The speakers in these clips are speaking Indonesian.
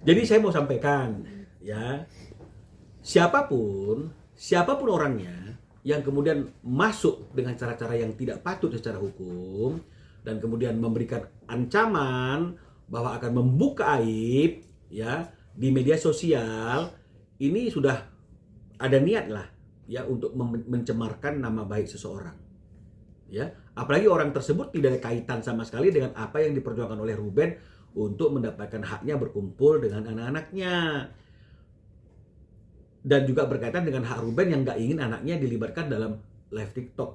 Jadi saya mau sampaikan ya, siapapun orangnya yang kemudian masuk dengan cara-cara yang tidak patut secara hukum dan kemudian memberikan ancaman bahwa akan membuka aib ya di media sosial, ini sudah ada niat lah ya untuk mencemarkan nama baik seseorang. Ya, apalagi orang tersebut tidak ada kaitan sama sekali dengan apa yang diperjuangkan oleh Ruben untuk mendapatkan haknya berkumpul dengan anak-anaknya. Dan juga berkaitan dengan hak Ruben yang nggak ingin anaknya dilibatkan dalam live TikTok.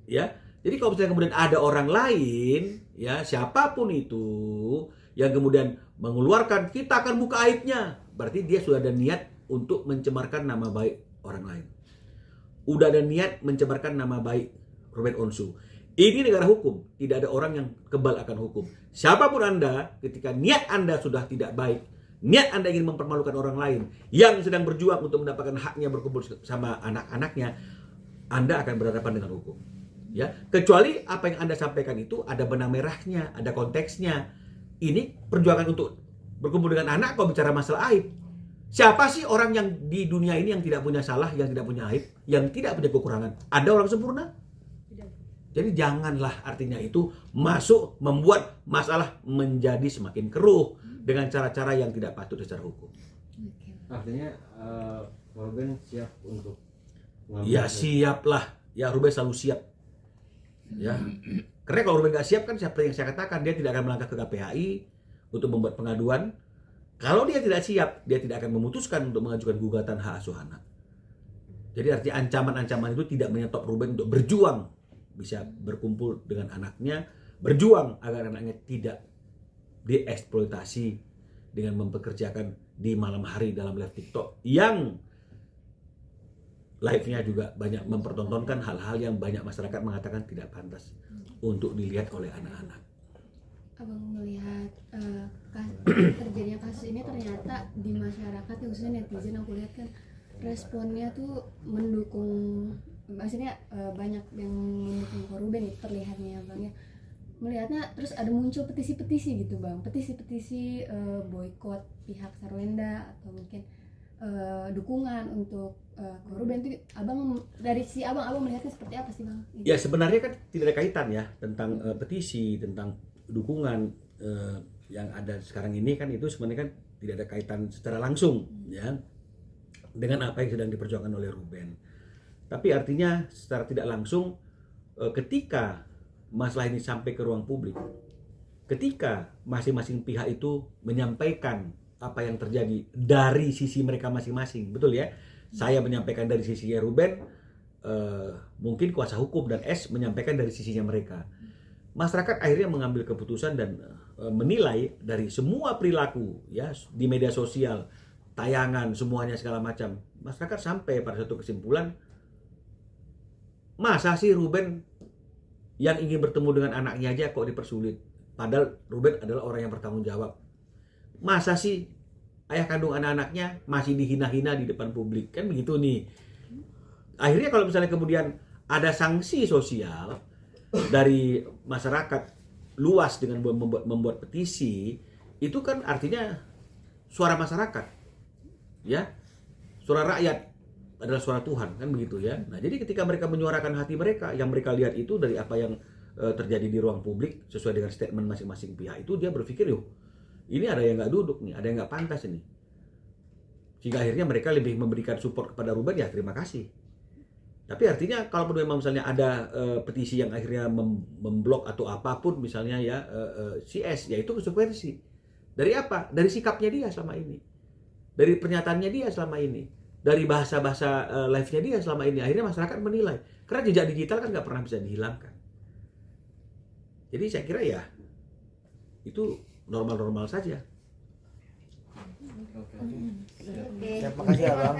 Ya, jadi kalau misalnya kemudian ada orang lain, ya siapapun itu yang kemudian mengeluarkan kita akan buka aibnya, berarti dia sudah ada niat untuk mencemarkan nama baik orang lain. Udah ada niat mencemarkan nama baik Ruben Onsu. Ini negara hukum, tidak ada orang yang kebal akan hukum. Siapapun Anda, ketika niat Anda sudah tidak baik, niat Anda ingin mempermalukan orang lain yang sedang berjuang untuk mendapatkan haknya berkumpul sama anak-anaknya, Anda akan berhadapan dengan hukum. Ya, kecuali apa yang Anda sampaikan itu ada benang merahnya, ada konteksnya. Ini perjuangan untuk berkumpul dengan anak kok bicara masalah aib. Siapa sih orang yang di dunia ini yang tidak punya salah, yang tidak punya aib, yang tidak punya kekurangan? Ada orang sempurna? Jadi janganlah artinya itu masuk membuat masalah menjadi semakin keruh dengan cara-cara yang tidak patut secara hukum. Artinya Ruben siap untuk Ya siaplah, ya Ruben selalu siap. Ya, karena kalau Ruben nggak siap kan seperti yang saya katakan, dia tidak akan melangkah ke KPHI untuk membuat pengaduan. Kalau dia tidak siap, dia tidak akan memutuskan untuk mengajukan gugatan hak asuh anak. Jadi artinya ancaman-ancaman itu tidak menyetop Ruben untuk berjuang bisa berkumpul dengan anaknya, berjuang agar anaknya tidak dieksploitasi dengan mempekerjakan di malam hari dalam live TikTok yang live-nya juga banyak mempertontonkan hal-hal yang banyak masyarakat mengatakan tidak pantas untuk dilihat oleh anak-anak. Abang melihat terjadinya kasus ini ternyata di masyarakat, khususnya netizen, aku lihat kan responnya tuh mendukung, maksudnya banyak yang mendukung Ruben itu terlihatnya ya Bang ya. Melihatnya terus ada muncul petisi-petisi gitu Bang, petisi-petisi boykot pihak Sarwenda atau mungkin dukungan untuk Ruben itu. Abang dari si abang melihatnya seperti apa sih Bang? Ya sebenarnya kan tidak ada kaitan ya tentang petisi, tentang dukungan yang ada sekarang ini kan, itu sebenarnya kan tidak ada kaitan secara langsung ya dengan apa yang sedang diperjuangkan oleh Ruben. Tapi artinya secara tidak langsung ketika masalah ini sampai ke ruang publik, ketika masing-masing pihak itu menyampaikan apa yang terjadi dari sisi mereka masing-masing, betul ya? Saya menyampaikan dari sisinya Ruben, mungkin kuasa hukum dan S menyampaikan dari sisinya mereka. Masyarakat akhirnya mengambil keputusan dan menilai dari semua perilaku ya di media sosial, tayangan, semuanya segala macam. Masyarakat sampai pada satu kesimpulan, masa sih Ruben yang ingin bertemu dengan anaknya aja kok dipersulit? Padahal Ruben adalah orang yang bertanggung jawab. Masa sih ayah kandung anak-anaknya masih dihina-hina di depan publik? Kan begitu nih. Akhirnya kalau misalnya kemudian ada sanksi sosial dari masyarakat luas dengan membuat petisi, itu kan artinya suara masyarakat. Ya, suara rakyat adalah suara Tuhan, kan begitu ya. Nah, jadi ketika mereka menyuarakan hati mereka, yang mereka lihat itu dari apa yang terjadi di ruang publik sesuai dengan statement masing-masing pihak itu, dia berpikir, yuk, ini ada yang nggak duduk nih, ada yang nggak pantas ini. Sehingga akhirnya mereka lebih memberikan support kepada Ruben, ya terima kasih. Tapi artinya kalau memang misalnya ada petisi yang akhirnya memblok atau apapun misalnya ya CS, ya itu konsekuensi. Dari apa? Dari sikapnya dia selama ini. Dari pernyataannya dia selama ini, dari bahasa-bahasa live-nya dia selama ini, akhirnya masyarakat menilai. Karena jejak digital kan nggak pernah bisa dihilangkan. Jadi saya kira ya itu normal-normal saja. Oke. Terima kasih Abang.